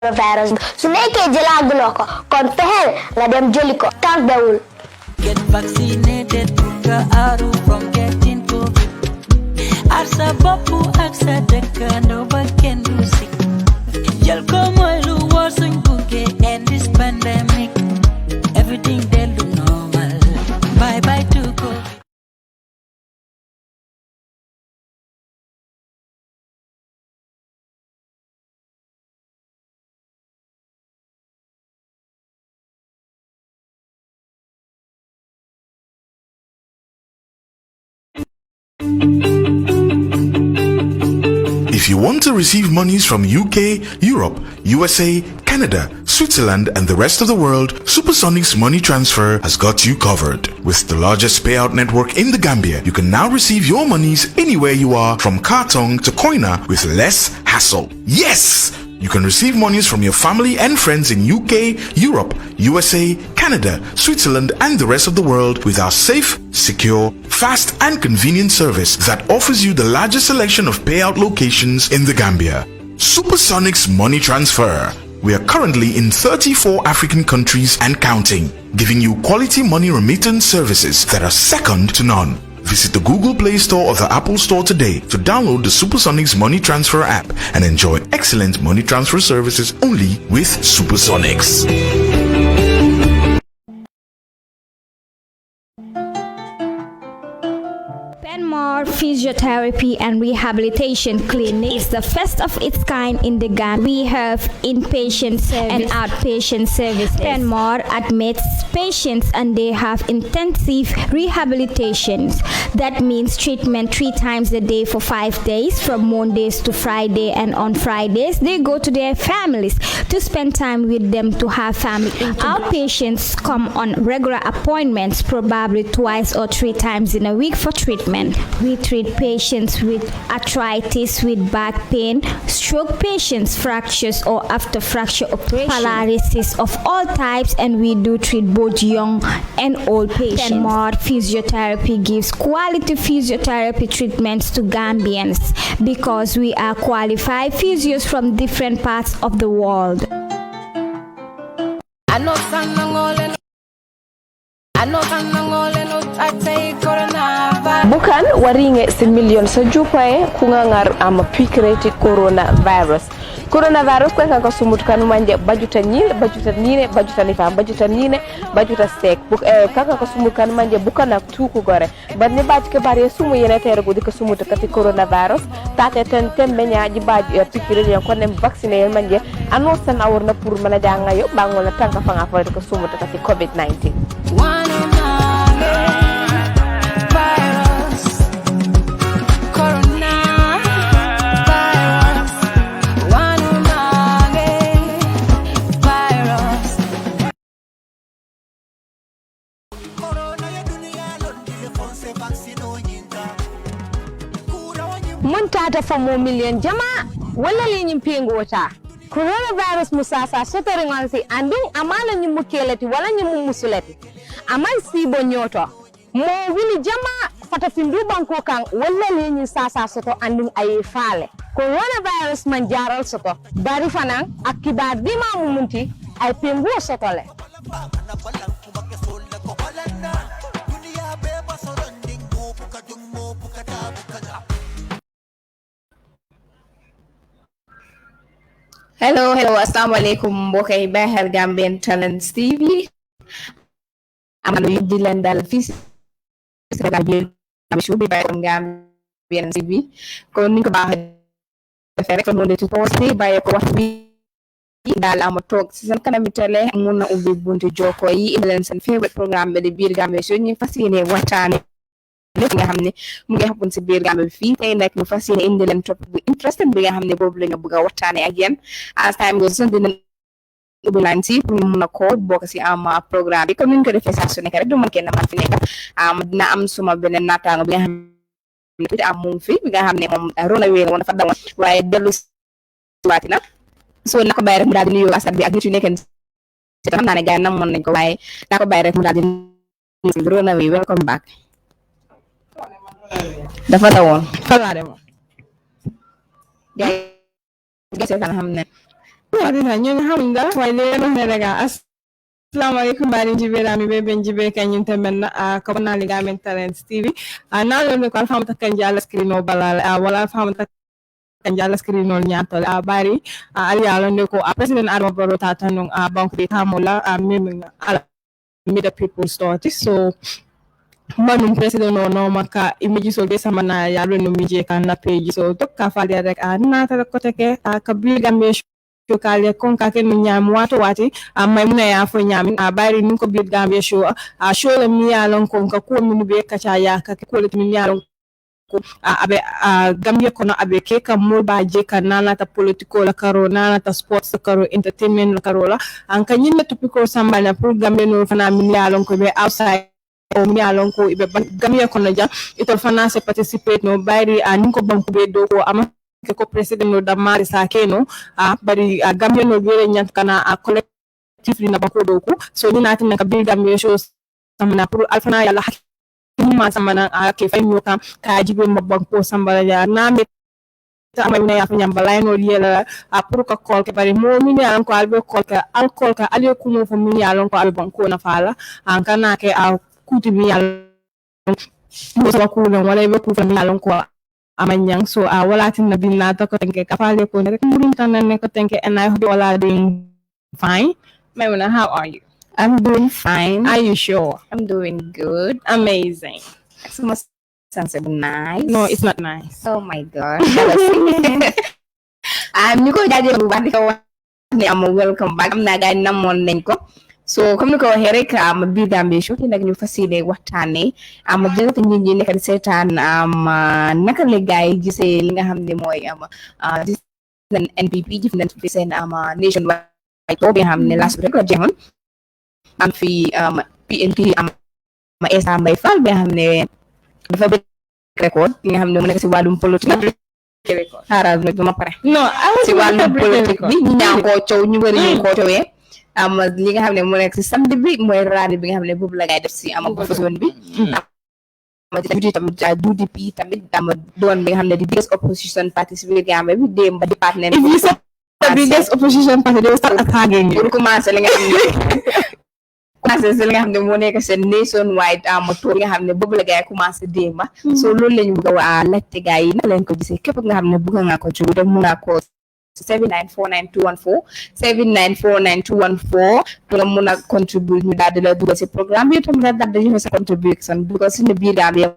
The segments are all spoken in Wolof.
coronavirus su nekkee jëlaaguloo ko kon fexeel nga dem jëli ko tardewul. Get vaccinated, out from getting COVID. Arsa bopu aksa deka no baken sick. Jal como lu wasun buke end this pandemic. Everything they look normal. Bye bye to COVID. If you want to receive monies from UK, Europe, USA, Canada, Switzerland, and the rest of the world, Supersonics Money Transfer has got you covered. With the largest payout network in the Gambia, you can now receive your monies anywhere you are, from Kartong to Koina, with less hassle. Yes! You can receive monies from your family and friends in UK, Europe, USA, Canada, Switzerland, and the rest of the world with our safe, secure, fast, and convenient service that offers you the largest selection of payout locations in the Gambia. Supersonics Money Transfer. We are currently in 34 African countries and counting, giving you quality money remittance services that are second to none. Visit the Google Play Store or the Apple Store today to download the Supersonics Money Transfer app and enjoy excellent money transfer services only with Supersonics. Penmore Physiotherapy and Rehabilitation Clinic is the first of its kind in the Gambia. We have inpatient service and outpatient services. Penmore admits patients and they have intensive rehabilitations. That means treatment 3 times a day for 5 days, from Mondays to Friday, and on Fridays they go to their families to spend time with them to have family. Our patients come on regular appointments, probably 2 or 3 times in a week for treatment. We treat patients with arthritis, with back pain, stroke patients, fractures or after fracture operation, paralysis of all types, and we do treat both young and old patients. Penmore Physiotherapy gives quality physiotherapy treatments to Gambians because we are qualified physios from different parts of the world. Bukan waringe si million sa jupae kungangar ama pikreti coronavirus. Coronavirus kwa kaka sumut kanu manje bajuta nile, bajuta nine, bajuta nifa, bajuta nine, bajuta stek. Kaka ka sumut kanu manje bukana tuku gore. Badne baj ke bari sumu yene tere gudi ka sumut kati coronavirus. Tate ten menya ji baj pikreti yang konem vaccine manje anosan awurna pour mana janga yo bangola tanka fanga fa ka sumut kati COVID-19. Muntata famo million jama wala linyim pingota coronavirus musasa sotoringansi andin amala nyimu keleti wala nyimu musuleti aman sibo nyoto mo wini jama fata findu banko kan wala linyim sasa soto andin ay fale coronavirus man jaral soto bari fanan akibar dima mumunti ay pingu soto le. Hello, assalamualaikum mbokk yi bàyyi xel Gambian Talents TV. am na yu di leen dal fii si rajo bi bàyyi ko Gambian TV kon ni ko baaxee defee rek noonu ci poste bàyyi ko waxtu bi daal am toog si seen kanami télé mun na ubbi buntu jokko yi indi leen seen favorite programme bi di biir Gambia Show ñu fas yéene waxtaane lépp nga xam ne mu ngi xappun si biir Gambia bi fii tey nag ñu fas yéene indi leen topic bu interesting bi nga xam ne boobu la ñu bëgg a waxtaane ak yéen as time goes on dinañ ubbi line si pour ñu mun a call bokk si am programme bi comme ni ñu ko defee saa su nekk rek du man kenn man fi nekk dina am suma beneen naataango bi nga xam ne tuuti am mu fi bi nga xam ne moom rona wéer woon dafa dawoon waaye dellu si waati na so na ko bàyyi rek mu daal di nuyoo asat bi ak nit yu nekkee si xam naa ne gars yi namoon nañ ko waaye na ko bàyyi rek mu daal di nuyu rona wéer welcome back dafa dawoon fan laa demoon gars yi xam ne Wadina ñun hamda way le no rega assalamu alaikum bari jibera mi be ben jibe kanyum temenna ko na Ligament Talents TV na lo ko alfamta kan jala screen no balal wala alfamta kan jala screen no nyatol bari ali ala ne ko president Adama Barrow tata non bank de tamula memi ala mi the people started so manum president no maka imiji so be samana ya lo no mije kan na page so tokka fali rek na ta ko teke ka bi gambe kale kon ka ken nyam wato wati may muna ya fo nyam bari nun ko bi gambe show show la mi ya lon kon ka ko min be ka cha ya ka ko le min ya lon ko abe gambe kono abe ke ka mo ba je kan nana ta political la karo nana ta sports la karo entertainment la karo la an ka nyin topico sambana pour gambe no fana min ya lon ko be outside o mi alon ko ibe gamia kono ja itol fana se participate no bari nin ko banku be do ko ama ke ko president no damari sa keno bari gamia no bere nyak kana collectively na bako do ko so ni natin ka bi gamia shows samana pour alfana yalla hakima samana ke fay mo kam ka jibe mabbanko sambala ya na me amay na ya fanyam balay no liela pour ka kol ke bari mo mi alon ko albe kol ka alcool ka ale ko mo fo mi alon ko albanko na fala an kana ke kuti mi alon mo sa ko no wala be ku fa mi alon ko amanyang so wala tin na binna to ko tenke kapale ko rek murin tan ne ko tenke and I hope you all are doing fine. Maimuna, how are you? I'm doing fine. Are you sure? I'm doing good. Amazing. It must sound so nice. No, it's not nice. Oh my god. You go jadi bubandi ko ni am welcome back. Am na gay namon nañ ko. So comme ni ko waxee rek biir Gambia show nag ñu fas yéene waxtaane jël te nit ñi nekk di seetaan naka la gaay gisee li nga xam ne mooy NPP jëf nañ fi seen nationwide tour bi nga xam ne last rek la jeexoon am fi PNP Essa Mbye Fall bi nga xam ne dafa bëgg record ki nga xam ne mu nekk si wàllum politique xaaral nag dama pare si wàllum politique bi ñu ñaa koo coow ñu bëri ñu koo coowee li nga xam ne mu nekk si samedi bi mooy raadi bi nga xam ne boobu la ngay def si opposition bi UDP tamit doon bi nga xam ne di biggest opposition party si biir Gambie bi démb ba département the biggest opposition party they will start attacking you pour commencer li nga xam ne moo nekk seen nationwide tour nga xam ne boobu la ngay commencé démb so loolu lañu bëgg a laajte gars yi na leen ko gisee képp nga xam ne bëgg nga ko jóg dem mun naa ko 7949214 pour mun a contribute ñu daal di la dugal si programme bi tam nga daal di joxe sa contribution because suñu biir Gambia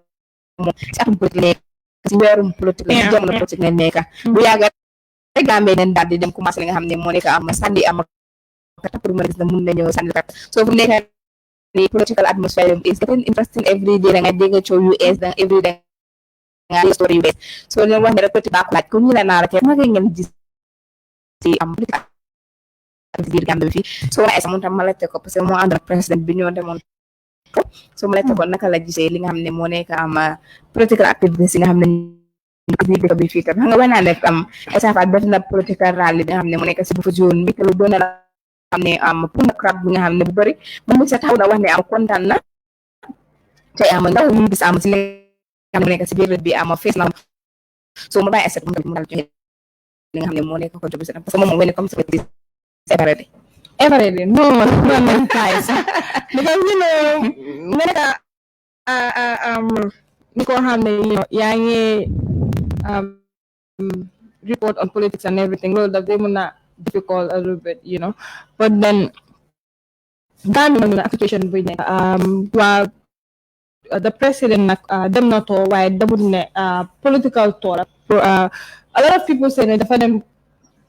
moom si atum politique nekk si weerum politique la si jamono politique la nekk bu yàgg rek Gambia nen daal di dem commencé li nga xam ne moo nekk sànni kata pour mën a gis na mun nañoo sànni kata so fu nekk ni political atmosphere is getting interesting every day da nga dégg coow US da every day nga story US so leen wax ne rek politique baax laaj ko ñu la naa rek naka ngeen gis si biir Gambie bi fii so wala sama tam ma laajte ko parce que moo ànd ak président bi ñoo demoon ko so ma laajte ko naka la gisee li nga xam ne moo nekk political activities yi nga xam ne ñu ko biir dëkk bi fii tam xam nga wax naa ne Essa Faal def na political rally bi nga xam ne moo nekk si bu fa zone bi te lu doon na la xam ne pour na crowd bi nga xam ne bu bëri moom mu sa taxaw na wax ne kontaan na te ndaw ñu gis si li nga xam ne nekk si biir bi fees na so ma bàyyi Essa mu dal joxe li nga xam ne moo nekk contribution parce que moom wene comme ça everyday no guys because you know nekk ni ko xam ne yaa ngi report on politics and everything loolu daf dee mën na difficult a little bit you know but then Gambia na application bu nekk waa the president nag dem na to waaye demul ne political tour a lot of people say that dafa dem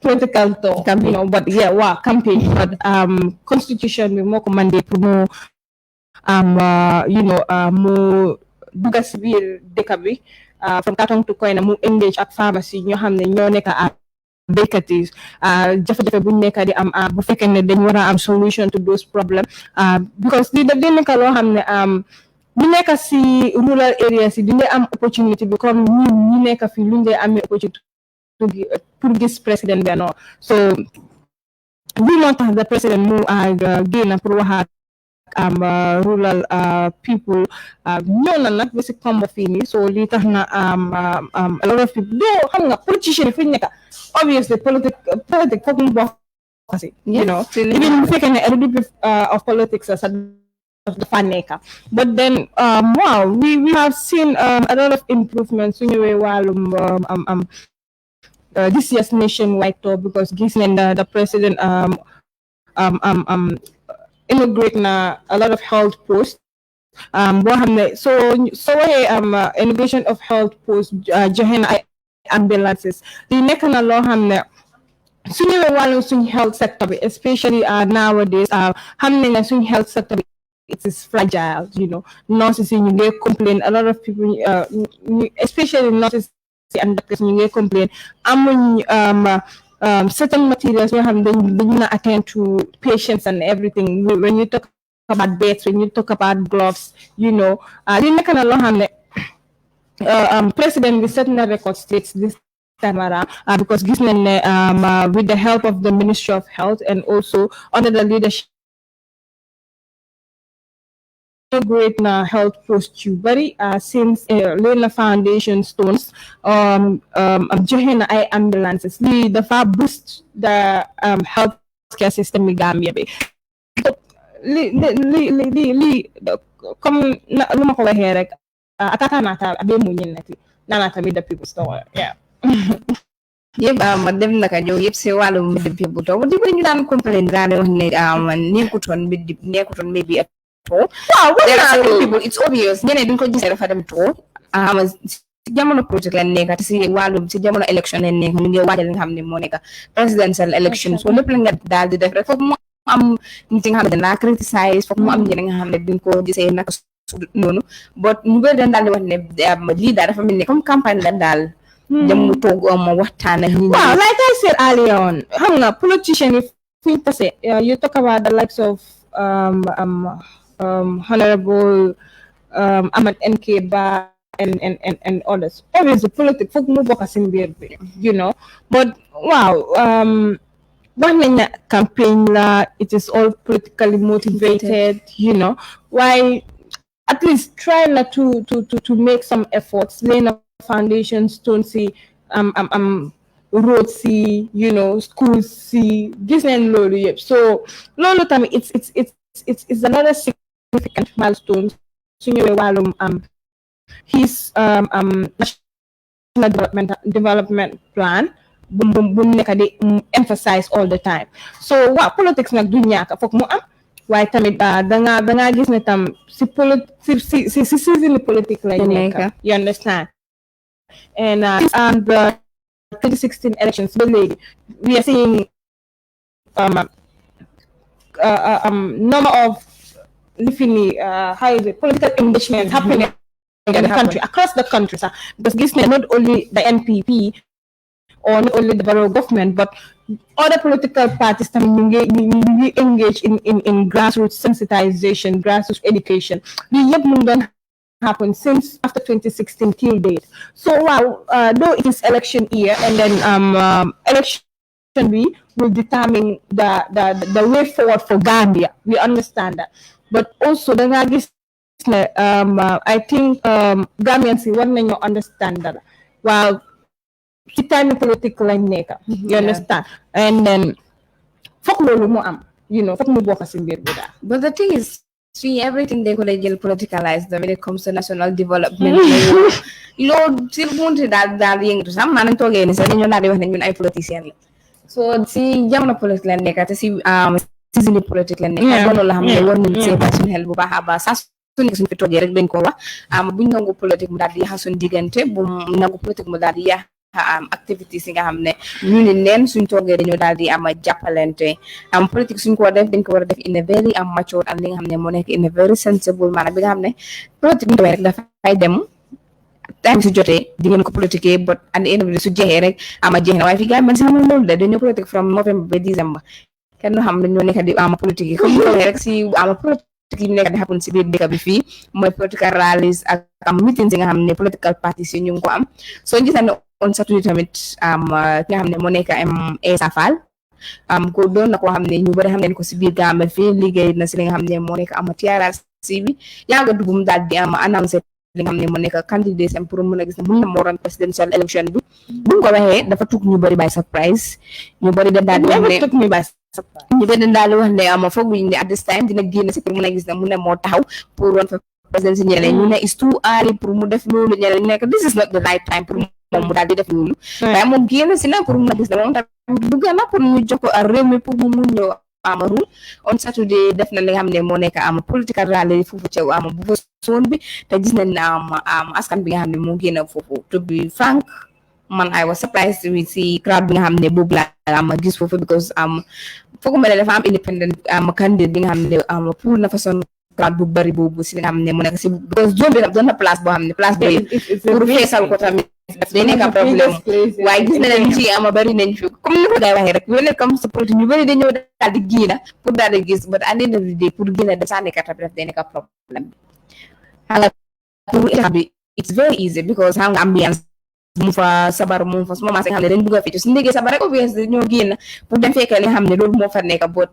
political tour you know but yeah campaign but constitution bi moo ko mandé pour mu you know mu dugga si biir dëkk bi from Katong to Koyna mu engage ak pharmacie ñoo xam ne ñoo nekk béykat yi jafe-jafe buñ nekk di am bu fekkee ne dañ war a am solution to those problems because li daf dee nekk loo xam ne ñu nekk si rural areas yi duñ am opportunity bi comme ñu nekk fii luñ dee amee opportunity pour gis président bi non so bi moo tax the président mu génn pour waxaat rural people ñëw na nag ba si combo fii nii so lii tax na a lot of people doo xam nga politician yi fi ñu nekk obviously politique foog mu bokk you know, even if a little bit of politics as of the Faneka. But then, wow, we have seen a lot of improvements in this year's nationwide tour because the president inaugurate a lot of health posts. So innovation of health posts, joxe ambulances. The nekk na loo xam ne su ñëwee wàllum suñ health sector bi especially nowadays xam nañ ne suñ health sector bi it is fragile, you know. Nurses you get complain, a lot of people especially nurses and doctors you get complain amuñ certain materials you have been attend to patients and everything. When you talk about beds, when you talk about gloves, you know, li nekk na loo xam ne president we set the record states this time around because gis nañ ne with the help of the Ministry of Health and also under the leadership great health post yu bari since Lena Foundation stones joxe na ay ambulances li dafa boost the health care system in Gambia bi li comme lu ma ko waxee rek ataka nata abe mu ñennati nanata mi the people store yeah yëpp ma dem naka ñëw yëpp si wàllum mbir bu taw di ñu daan complain daan wax ne nekkutoon maybe at all. Wow, there are certain people it's obvious ñeneen duñ ko gisee dafa dem tool si jamono politique lañ nekk te si wàllum si jamono election lañ nekk ñu ngi waajal nga xam ne moo nekk presidential election so lépp la nga daal di def rek foog mu am nit nga xam ne danaa criticize foog mu am ñeneen nga xam ne duñ ko gisee naka noonu but ñu bëri dañ daal di wax ne lii daal dafa mel ni comme campagne la daal dem mu toog ma waxtaan ak wow, like I said earlier on xam nga politician if you say you talk about the likes of Honorable Ahmed NK Ba and others. Obviously, politics, folk mo bokk sin biir bi, you know. But wow, one nañ campaign la, it is all politically motivated, you know. Why at least try not to make some efforts. Lena Foundation, Stone see, road see, you know, schools see, this and lolo yep. So lolo time it's another significant milestone. His national development plan emphasize all the time. So what politics nag dunya ka fok mo am why tamit da nga gis ne tam si politics la nekk, you understand? And the 2016 elections we are seeing number of political engagement happening in the country, across the country, sir. Because this is not only the NPP or not only the borough government, but other political parties engage in grassroots sensitization, grassroots education. The yet don't happen since after 2016 till date. So wow, though it is election year, and then election will determine the way forward for Gambia. We understand that, but also the I think Gambians want to understand that. While the time political line maker, you understand, and then you know, but the thing is, see, everything they could politicalize when it comes to national development. Lord, still wanted that to some man and talk again, so you're not even a politician. So, see, young political and negative, season political and I don't know how many women say person help Bahaba Sas. Sunik fito direct ben ko wa bu nangu politique mu dal di hasun digante bu nangu politique mu dal di activities nga xamne ñu ni nen suñ toge dañu dal di am jappalante politique suñ ko def dañ ko wara def in a very mature and li nga xamne mo nek in a very sensible manner bi nga xamne politique mu rek da fay dem time su joté di ngeen ko politique but and end of su jexé rek jeex na way fi gaay man ci xamul lolu dañu politique from November ba December kenn xam dañu nek di politique comme rek ci politique ki nekk di happen ci biir dëkk bi fii mooy political rallies ak meetings nga xam ne political parties yi ñu ngi ko am soo gisee on Saturday tamit ki nga xam ne moo nekk Essa Faal ko doon na koo xam ne ñu bari xam ne ko ci biir Gambia fii liggéey na ci li nga xam ne moo nekk TRRC bi yaaga dugum daal di annoncé li nga xam ne moo nekk candidat pour mën a gis ne mën na moo doon presidential election bi bu ko waxee dafa tukk ñu bari by surprise ñu bari daal di wax ne ñu benn daal wax ne ama foog ñu ne at this time dina génn si pour mun a gis ne mu ne moo taxaw pour run for président si ñeneen ñu ne is too early pour mu def loolu ñeneen ñu nekk this is not the right time pour moom mu daal di def loolu waaye moom génn si na pour mun a gis ne moom tamit bëgg na pour ñu jox ko réew mi pour mu mun ñëw ama rule on Saturday def na li nga xam ne moo nekk ama political rally foofu ca ama bu fa zone bi te gis nañ ne ama askan bi nga xam ne moo génn foofu to be frank man I was surprised with si crowd bi nga xam ne boobu la ama gis foofu because foog ma ne dafa am independent candidate bi nga xam ne pour na façon crowd bu bari boobu si li nga xam ne mu nekk si because zone bi nag doon na place boo xam ne place bi pour feesal ko tamit day nekk problème waaye gis na leen ci bari nañ fi comme ni ko day waxee rek wala comme sa politique ñu bari dañoo daal di génn pour daal di gis but at the end of the day pour génn de sànni carte bi daf day nekk problème xala pour état bi it's very easy because xam nga ambiance mu fa sabar mu fa suma ma xam ne dañ bëgg a fecc su ndégee sabar rek obviously ñoo génn pour dem fekkee li nga xam ne loolu moo fa nekk bot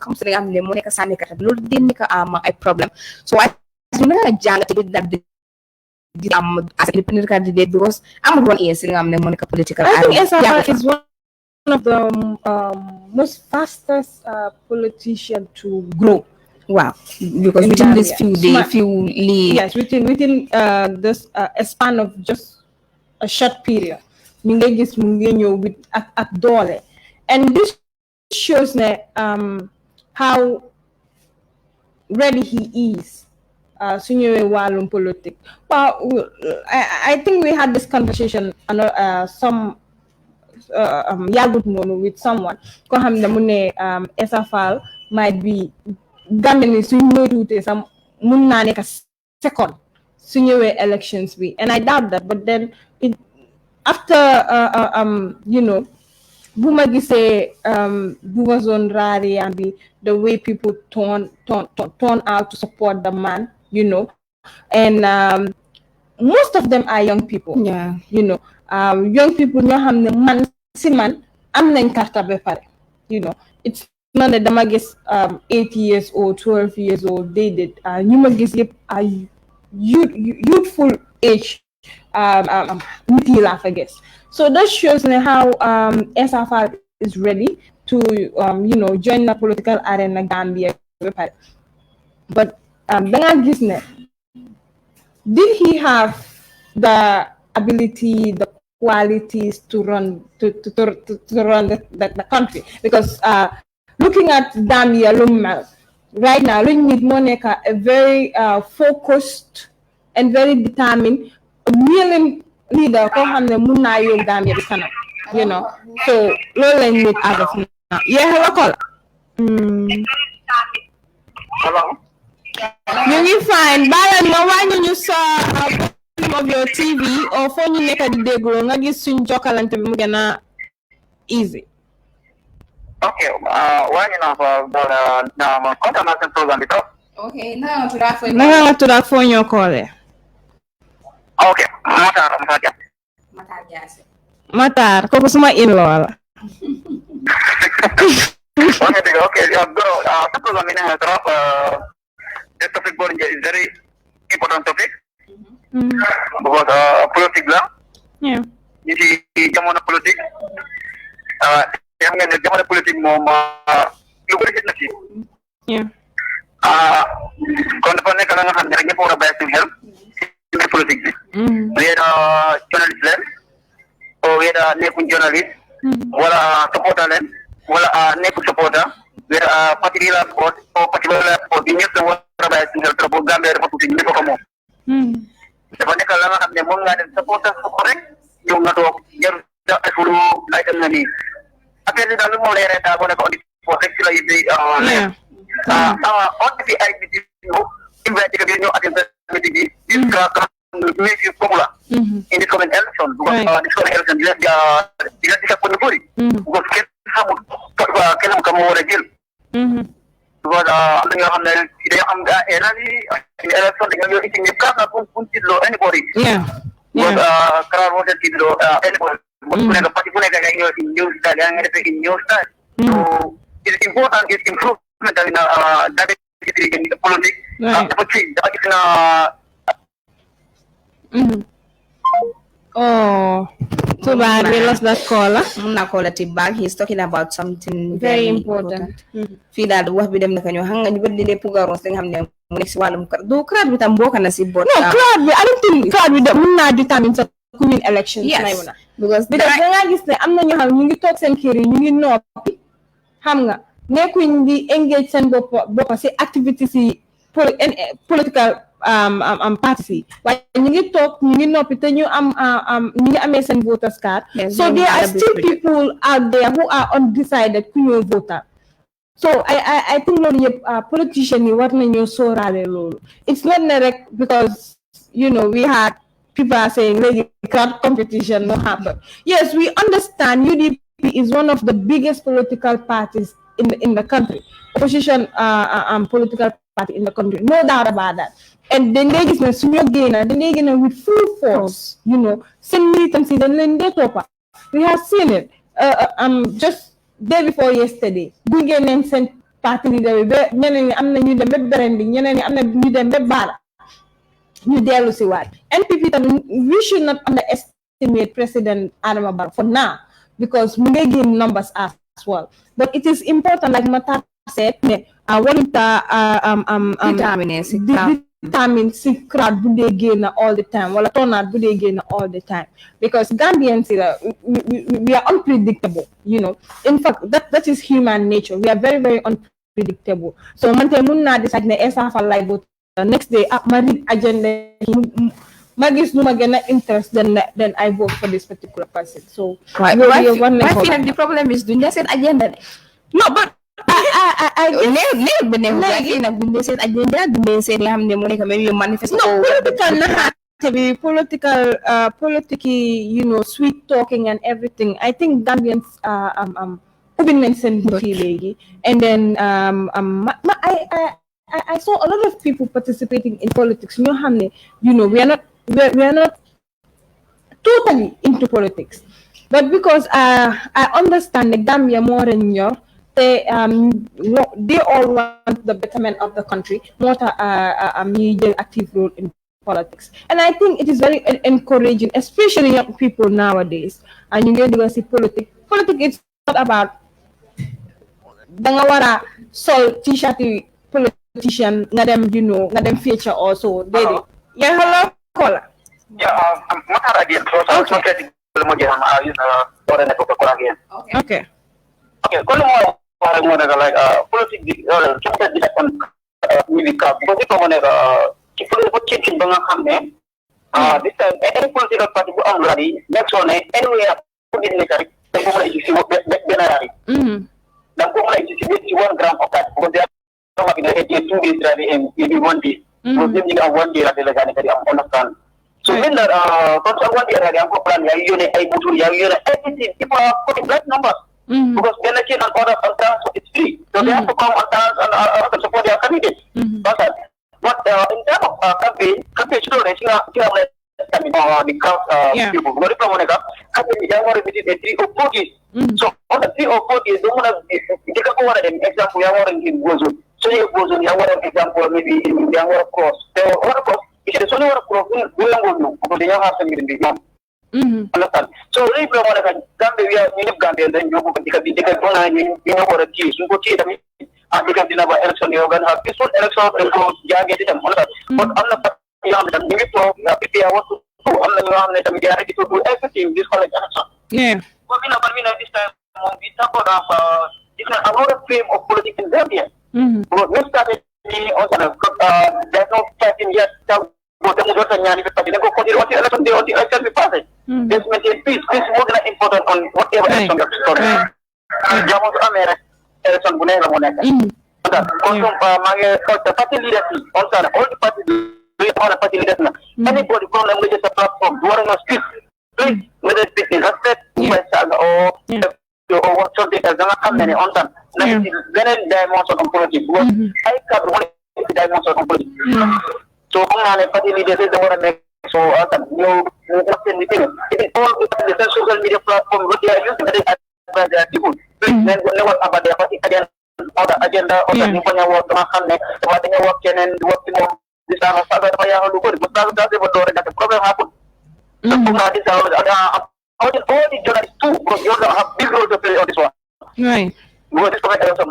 comme si li nga xam ne moo nekk sànni carte loolu day nekk ay problème so waaye su nga jàngate bi daal di as independent candidate because I'm one is li nga xam ne moo nekk political I think SFR is one of the most fastest politician to grow. Wow, because within this yes, within this a span of just a short period, mi ngay gis mu ngi ñëw with ak doole, and this shows that how ready he is su ñëwee wàllum politique. Well, I think we had this conversation some yàggut noonu with someone ko xam ne mu ne Essa Faal might be Gambia ni suñ moytuwutee sax mun naa nekk second su ñëwee elections bi, and I doubt that, but then after you know bu ma gisee Buba Zone rally and the way people turn out to support the man, you know, and most of them are young people. Yeah, you know, young people ñoo xam ne man si man am nañ carte ba pare, you know, it's not that dama gis 8 years old 12 years old they did ñu ma gis yëpp youthful age nit yi laa fa gis, so that shows me how Essa Faal is ready to you know join the political arena Gambia ba pare, but danga gis ne did he have the ability, the qualities to run the country? Because looking at Gambia right now, Monica, a very focused and very determined, willing leader, Gambia, you know. So, Lola need as of now. Yeah, hello, caller. Hello. You will find Balan nga wàññi ñu sa volume of your TV or foo ñu nekk di déglu nga gis suñ jokkalante bi mu gën a easy. Okay, wàññi naa fa na kontaan naa seen programme bi trop. okay naka nga tudd ak foo ñoo koolee. Okay, Matar kooku suma in-law la. Okay, seen programme bi neex na trop. This topic is very important topic because politics la. Yeah. Ñu ci jamono politique. Xam ngeen ne jamono politique moom lu bëri gis na ci. Yeah. Kon dafa nekk la nga xam ne rek ñëpp war a bàyyi seen xel ci biir politique bi. Whether journalist leen or whether nekkuñ journalist wala supporter leen wala nekkul supporter whether parti la support or parti la support bi ñëpp war a bàyyi seen xel trop bu Gambia dafa tuuti ñëpp ko moom. Dafa nekk la nga xam ne moom ngaa dem supporter support rek yow nga toog jarul defulu ay dem na nii affaire bi daal lu moom lay reetaa boo nekk on support rek ci la yëpp on fi ay nit ñëw invité ko ñëw attendre meeting bi jusqu'à make you popular in this coming election because this coming election di la disappoint bëri because kenn xamul kenn ka moo war a jël because am na ñoo xam ne dañoo am rally election dañoo ñëw itti ñëpp kaas na pour tiitloo anybody because crowd wanted tiitloo anybody ku nekk parti bu nekk ngay ñëw in new style yaa nga defee in new style so it's important it's improvement in diversity in the politics dafa change dafa gis na Oh, Too bad we lost that caller. Muna call it back. He's talking about something Very important. Fii daal wax bi dem na ka ñoo xam nga ñu bëri di pugaros li nga xam ne mu nekk si wàllum kër du crowd bi tam bokk na si bot. No, crowd bi I don't think crowd bi mun naa determine sa ku win election. Yes, because da nga gis ne am na ñoo xam ñu ngi toog seen kër yi ñu ngi noppi xam nga nekkuñ di engage seen bopp si activité si political parties yi waaye ñu ngi toog ñu ngi noppi te ñu ñu ngi amee seen voters card. So there are still people out there who are undecided ku ñoo voter. So I think loolu yëpp politicians yi war nañoo sóoraale loolu. It's not rek because we had people are saying léegi crowd competition no happen. Yes, we understand UDP is one of the biggest political parties in the country, opposition political party in the country, no doubt about that. And then they gis na suñu génna dañ génna with full force, seen militancy dañ leen dee toppa. We have seen it just day before yesterday. Bu génneen seen parti leader bi ba ñeneen ñi am na ñu dem ba Berendi ñeneen ñi am na ñu dem ba Bara ñu dellu si waat. NPP tamit we should not underestimate President Adama Barrow for now because mu ngi gain numbers as well. But it is important, like Mata said, waruta determine si crowd bu dee génn all the time wala turnout bu dee génn all the time because Gambians we are unpredictable. In fact that is human nature. We are very very unpredictable. So man tey mun naa decide ne esa fa lay vote next day ma read agenda ma gis lu ma gën a interest then I vote for this particular person. So why feel like the problem is duñ seen agenda de. No, but I never been like duñ seen agenda duñ seen la xam ne mu nekk même manifesto. No, political na to be political sweet talking and everything. I think Gambians ubbi nañ seen buti léegi and then I saw a lot of people participating in politics. ñoo xam ne we are not totally into politics, but because I understand the Gambia more than they all want the betterment of the country, not a major active role in politics. And I think it is very encouraging, especially young people nowadays. And you get to see politics. Politics is not about dangawara sol t-shirt politician na them feature also. Yeah, hello. Caller. Yeah, Matar again. So I was not getting Okay. Okay, kalau mau like politik kita tidak on milika because itu mau kita boleh cek dengan kami. This time any political party bu am lagi next one anywhere pun di negara kita boleh isi benarari. Dan kita boleh isi 1 gram of that because dia sama dengan dia 2 days dari in 1 day. Problem jika 1 day ada lagi dari am understand. So when the kalau 1 day ada am plan yang unit ai butuh yang unit everything people put in right numbers. Because they are an order of dance, so it's free. So they have to come and dance and support their candidates. But in terms of campaign should already the crowd people. Very prominent. Campaign yang orang visit 3 or 4 days. So on the 3 or 4 days, don't want to take up one of them. Example, yang orang in Bozon. So yang Bozon, yang orang example maybe yang orang cross. So orang cross, if it's only orang cross, we don't go because they have some in the understand? So really prominent. Gambia we are Gambia then you ketika kona ini orang kiri, sungguh kiri tapi jika tidak ada election dia akan have peaceful election untuk jaga dia understand? But Allah yang dan ini tu tapi dia waktu tu Allah yang macam dia itu do everything this college election. Yeah. But we know this time we talk about different a lot of fame of politics in Gambia. But we started there's no fighting yet. Mudah-mudahan ternyata tadi nak kau di election pasal. This maintain peace. Peace more than important on whatever election that is going. Jangan tu Amerika election bunyi lah bunyi. Konsum mage the party leadership. Also all the party leaders na. Anybody problem with the platform, during a speech, please whether it is respect, or what something as a company on time. Then dimension of politics. I can't want dimension of politics. So kung ano pati leaders is the one that so you meeting it all the social media platform what they are using they are people then what about their party agenda or the punya work makan nih tempatnya work kenen work di sana ada yang lupa di pusat ada betul ada problem apa so kung ada all the journalists too, because you also have big role to play on this one. Right. Because this comment also,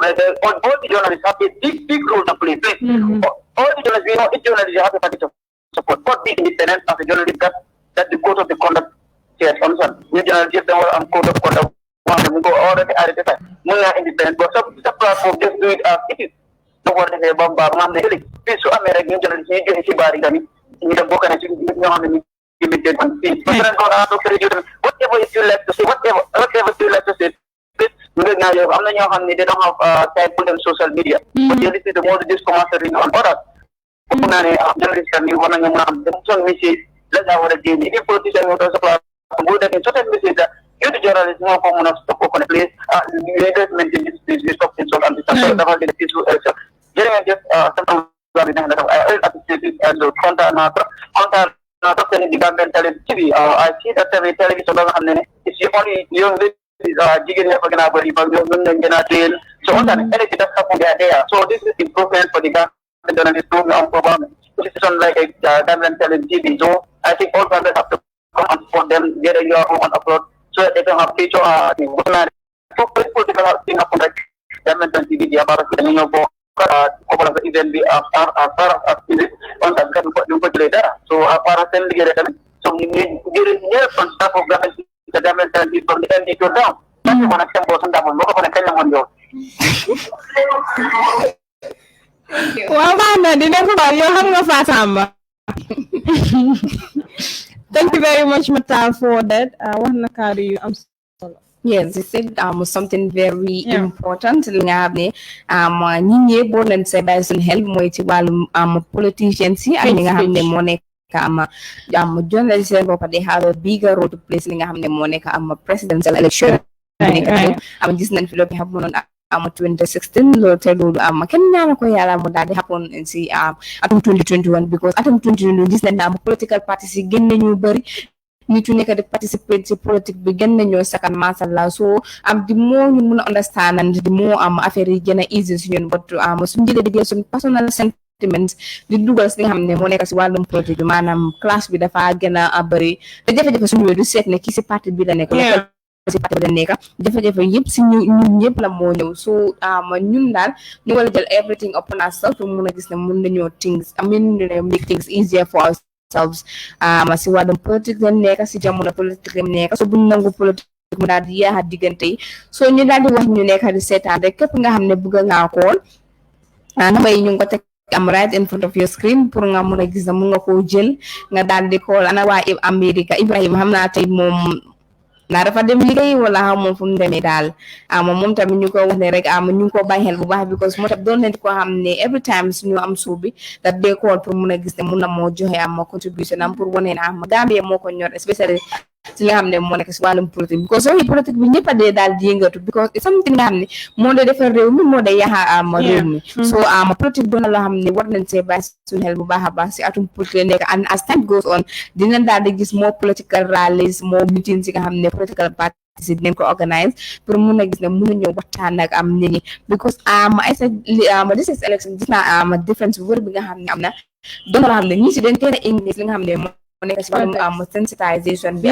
all the journalists have a big role to play. All the journalists, we know each journalist has a party to support, but be independent as a journalist that the code of the conduct says concern. New journalists, they will code of conduct. We go already identify. We are independent, but some platform just do it as it is. No one is a bomb, please, so American journalists, you get a body, you need a book and you know, limited and things. Whatever you like to say, whatever you like to say, please, they don't have time put on social media. But they listen to more of this commentary on others. Journalists can be one of them, message, let's have a game. If politicians want to supply good and certain message that you the journalists more common of stop on the place, you guys maintain this stop in social and the peaceful election. Jeremy just sometimes I appreciate as a contact the government TV. I see that the television is only young jigging up again, so on anything that's happening there. So this is improvement for the government journalist program. This is unlike a government TV. So I think all governments have to come and support them, get your own upload so that they can have future so political thing upon the government TV, the about the couple of event be as far as on the later. So para send the so you need here from staff of the government from the end to down. That's one of them person that will look upon a kind of one. Well, man, the next one, you're having a fast number. Thank you very much, Matal, for that. I want to carry you. I'm sorry. Yes, you said something very important. Li nga xam ne ñi ñëpp boo leen say bàyyi suñu xel mooy ci wàllum politicians yi ak ñi nga xam ne moo nekk journalist seen bopp they have a bigger role to play li nga xam ne moo nekk presidential election. Gis nañ fi loolu xam noonu 2016 loolu te loolu kenn ñaana ko yàlla mu daal di happen si atum 2021 because atum 2021 gis nañ political parties yi gën nañu bëri nit yu nekk di participer ci politique bi gën nañoo sakan mashallah so di moo ñu mun a understand and di moo affaire yi gën a easy si ñun but suñu jëlee di suñu personal sentiments di dugal si li nga xam ne moo nekk si wàllum politique bi maanaam classe bi dafa gën a bëri te jafe-jafe suñu wéy du seet ne kii si parti bi la nekk si parti bi la nekk jafe-jafe yëpp si ñun ñëpp la moo ñëw so ñun daal ñu war a jël everything upon ourselves pour mun a gis ne mun nañoo make things easier for us si wàllum politique lañ nekk si jamono politique lañ nekk so buñ nangu politique mu daal di yaaxa diggante yi so ñu daal di wax ñu nekk di seetaan rek képp nga xam ne bëgg ngaa kool number yi ñu ngi ko teg right in front of your screen pour nga mun a gis ne mun nga koo jël nga daal di kool ana waa America Ibrahima xam naa tey moom naa dafa dem liggéey wala xam moom fu mu demee daal moom tamit ñu ko wax ne rek ñu ngi ko bàyyi xel bu baax because moo tax doon nañ ko xam ne every time suñu am suubi that day call pour mun a gis ne mun na moo joxe contribution pour wane ne Gambia moo ko ñor especially si nga xam ne moo nekk si wàllum politique because soo politique bi ñëpp a dee daal di yëngatu because it's something nga xam ne moo dee defar réew mi moo dee yaxa réew mi so politique doon na loo xam ne war nañ see bàyyi suñu xel bu baax a baax si atum politique nekk and as time goes on dinañ daal di gis moo political rallies moo meetings yi nga xam ne political parties yi dinañ ko organise pour mun a gis ne mun a ñëw waxtaan ak nit ñi because this is election gis naa difference bu wër bi nga xam ne am na doon na loo xam ne ñi si dañ teel a English li nga xam ne nekk si wàllum sensitization bi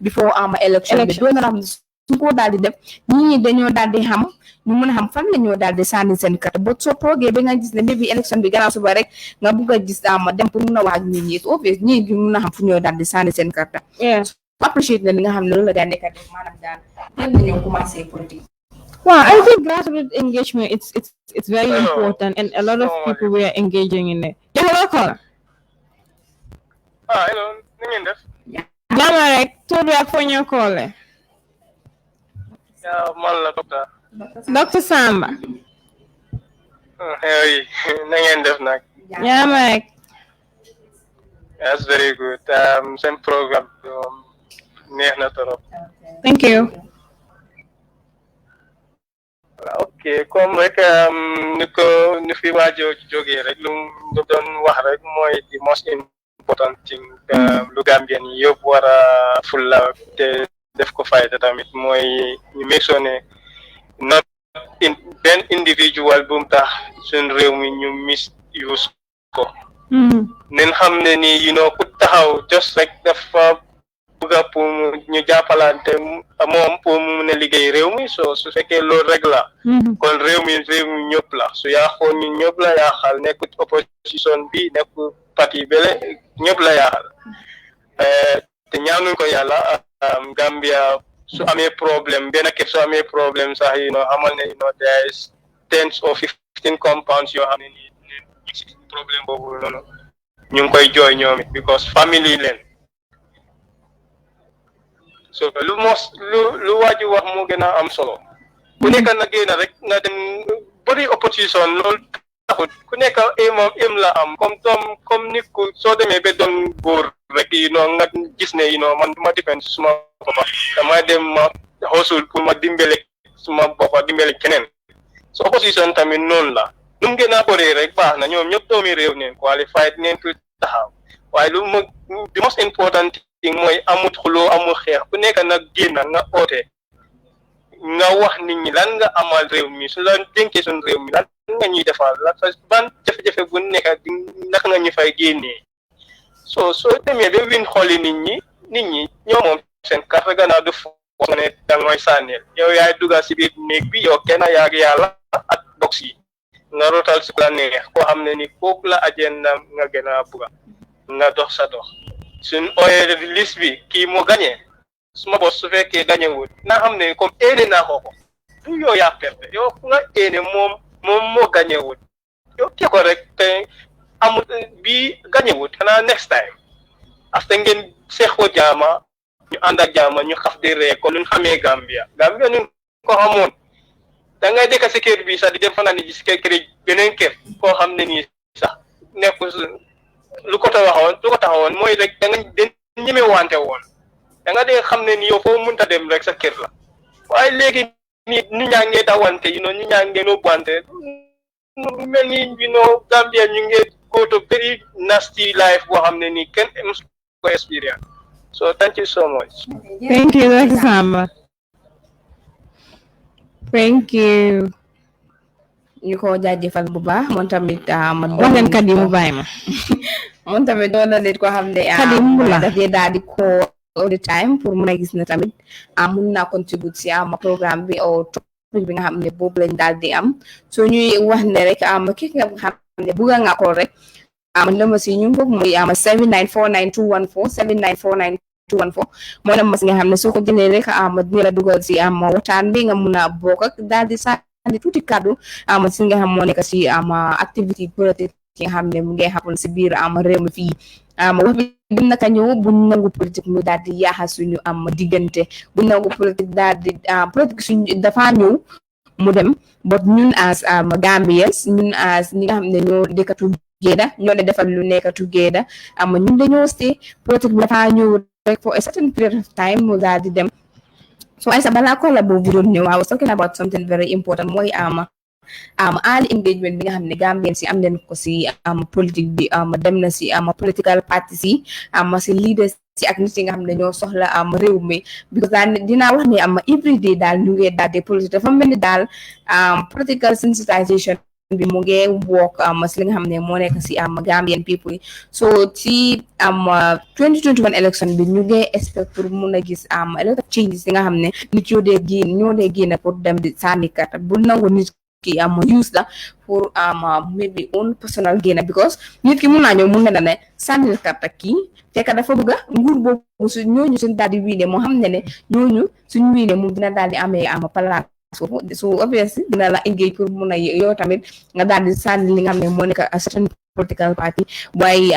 before election bi doon na xam ne su ko daal di def ñi dañoo daal di xam ñu mën a xam fan la ñoo daal di sànni seen carte ba soo toogee ba nga gis ne bi election bi gannaaw suba rek nga bugg a gis dem pour mun a wax ak nit ñi obvious ñi bi mun a xam fu ñoo daal di sànni seen carte appreciate na li nga xam ne loolu la daal nekk def maanaam daal ñen dañoo commencé politique. Well, I think grassroots engagement it's very important and a lot of people were engaging in it. Hello, ngeen def? Jama rek tur bi ak foo ñoo koole. Man la Dr. Samba. Hey, na ngeen def nag? Jama rek. That's very good. Same program neex na torop. Thank you. Okay, comme rek ni fi waajo jógee rek lu doon wax rek mooy the most important thing lu Gambian yi yëpp war a fulla te def ko fayda tamit mooy ñu make sure ne not benn individual bu mu tax suñ réew mi ñu misuse ko nen xam ne ni ku taxaw just rek dafa bëgg pour ñu jàppalante moom pour mu mën a liggéey réew mi so su fekkee loolu rek la kon réew mi ñëpp la su yaaxoon ñu ñëpp la yaaxal nekkut opposition bi nekkut parti bele ñëpp la yaaxal te ñaanuñ ko yàlla Gambia su amee problème benn kër su amee problème sax xamal ne there is 10 or 15 compounds yoo xam ne nii ñu si problème boobu noonu ñu ngi koy jooy ñoom it because family leen so lu waaju wax moo gën a am solo ku nekk na génn rek nga dem bëri opposition loolu taxut ku nekk aim la am comme nit ku soo demee ba doon góor rek nga gis ne man ma dépend suma boppa dama dem ma hustle pour ma dimbele suma boppa dimbele keneen so opposition tamit noonu la lu mu gën a bëree rek baax na ñoom ñëpp doomi réew neen qualified neen pour taxaw waaye the most important thing mooy amut xuloo amul xeex ku nekk nag génn nga oote nga wax nit ñi lan nga amal réew mi su la dénkee suñ réew mi lan nga ñuy defal la ban jafe-jafe bu nekk naka nga ñu fay génnee soo demee ba win xooli nit ñi ñoo moom seen carte gannaaw du foos nga ne danga mooy sànneel yow yaay dugal si biir néeg bi yow kenn yaag yàlla ak box yi nga rotal su la neex koo xam ne ni kooku la agenda nga gën a bugga nga dox sa dox suñ ooyee liste bi kii moo gagné suma bos su fekkee gagné wut naa xam ne comme éene naa ko du yow yaa perte yow ku nga éene moom moo gagné wut yow kii ko rek te amul bii gagné wut xanaa next time after ngeen seexoo jaama ñu ànd ak jaama ñu xaf di ree ko luñ xamee Gambia ñun ko xamoon da ngay dëkk si kër bi sax di dem fanaan ji si kër beneen kër koo xam ne nii sax nekku lu ko taxawoon mooy rek da nga ñeme wante woon da nga dee xam ne ni yow foo mënta dem rek sa kër la waaye léegi nit ñaa ngee dawante ñi ñaa ngee nobbante mel ni Gambia ñu ngee go to very nasty life boo xam ne nii kenn mos ko experience so thank you so much. Thank you, Dr. Samba. Thank you. ñu ko jaajëfal bu baax moom tamit wax leen kat yi mu bàyyi ma moom tamit doon na nit ko xam ne dafay daal di ko all the time pour mun a gis ne tamit mun naa contribute si programme bi o topic bi nga xam ne boobu lañ daal di am soo ñuy wax ne rek ki nga xam ne bugga nga ko rek nama si ñu ko muy 7949214 7949214 mooy nama si nga xam ne soo ko jëlee rek dina la dugal si waxtaan bi nga mun a bokk ak daal di andi tuuti kaddu si nga xam moo nekk si activité politique ki nga xam ne mu ngi xapoon si biir réew mi fii wax bi buñ naka ñëw buñ nangu politique mu daal di yaaxa suñu diggante buñ nangu politique daal di politique suñu dafa ñëw mu dem but ñun as Gambians ñun as ñi nga xam ne ñoo dëkkatu géeda ñoo ne defal lu nekkatu géeda ñun dañoo stay politique bi dafa ñëw rek for a certain period of time mu daal di dem. So I said, I was talking about something very important. Mooy early engagement bi nga xam ne Gambian si am nañ ko si politique bi dem na si political parties si si leaders si ak nit yi nga xam ne ñoo soxla réew mi because dinaa wax ne every day daal ñu ngi daal de politique dafa mel ni daal political sensitization bi mu ngi work si li nga xam ne moo nekk si Gambian people so ci 2021 election bi ñu ngi expect pour mun a gis a lot of changes yi nga xam ne nit ñoo dee génn pour dem di sànni carte bu nangu nit ki use la pour maybe own personal gain because nit ki mun naa ñëw mun na ne sànni carte kii fekk dafa bëgg nguur boobu su ñooñu suñ daal di wiine moo xam ne ñooñu suñ wiine mu dina daal di amee palaas so obviously dina la engage pour mun a yow tamit nga daal di sànni li nga xam ne moo nekk a certain political party waaye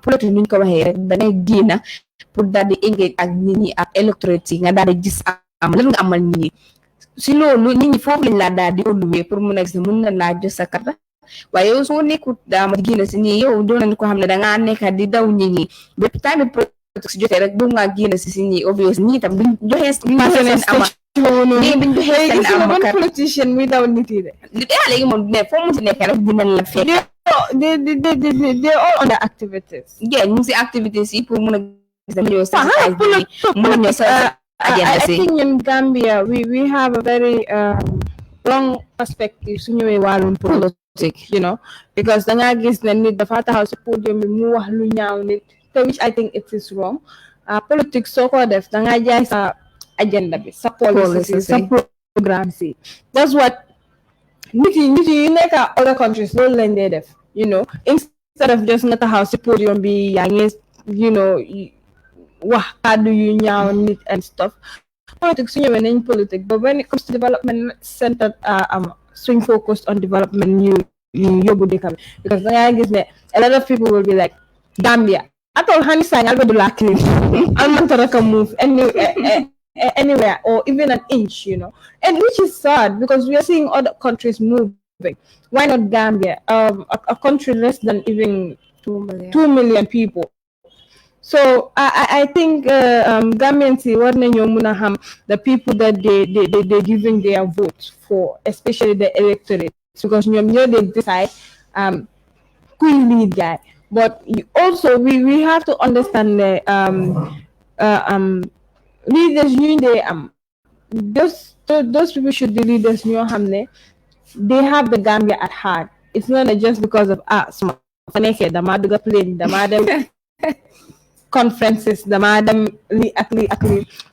politique nuñ ko waxee rek da ngay génn pour daal di engage ak nit ñi ak électorate yi nga daal di gis lan nga amal nit ñi si loolu nit ñi foofu lañ laa daal di oluwee pour mun a gis ne mun na laa jox sa carte waaye yow soo nekkut di génn si nii yow doon nañ ko xam ne dangaa nekk di daw nit ñi bépp time politique si jotee rek bëgg ngaa génn si nii obvious ñi tam duñ joxee seen ama biñ joxee seen ama carte politicien muy daw nit yi de léegi moom ne foo mu si nekk rek dinañ la fekk they all on the activities yeah ñu si activities yi pour mun a gis ne ñoo sensitize mun a ñoo sa I think in Gambia we have a very wrong perspective su ñëwee wàllum politique because da ngaa gis ne nit dafa taxaw si podium bi mu wax lu ñaaw nit te which I think it is wrong politique soo ko def da nga jaay sa agenda bi sa policy sa programme si that's what nit yi nekk other countries loolu lañ dee def you know instead of just nga taxaw si podium bi yaa ngi you know wax kàddu yu ñaaw nit and stuff politique su ñëwee nañ politique but when it comes to development centered swing focused on development ñu yóbbu dëkk bi because da ngay gis ne a lot of people will be like Gambia atol hani sang albadula clean almantara can move anywhere or even an inch, you know, and which is sad because we are seeing other countries moving. Why not Gambia, a country less than even 2 million people? So I think Gambians the people that they giving their votes for, especially the electorate, because they decide who lead guy. But also we have to understand the leaders those people should be leaders they have the Gambia at heart. It's not just because of conferences, the madam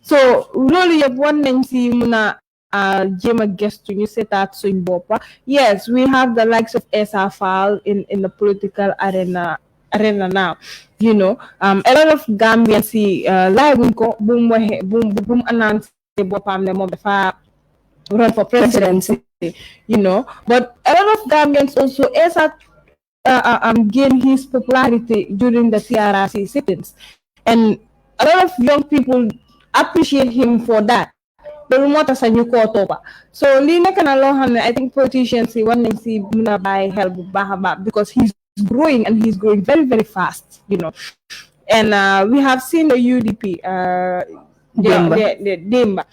so really one name see muna Jema guest to you set that so in Bopa. Yes, we have the likes of SFL in the political arena now, you know. A lot of Gambians see live boom announce Bopam the mob run for presidency, you know. But a lot of Gambians also gain his popularity during the TRRC sittings, and a lot of young people appreciate him for that. So I think politicians want to see by help because he's growing and he's growing very, very fast, you know. And we have seen the UDP Demba.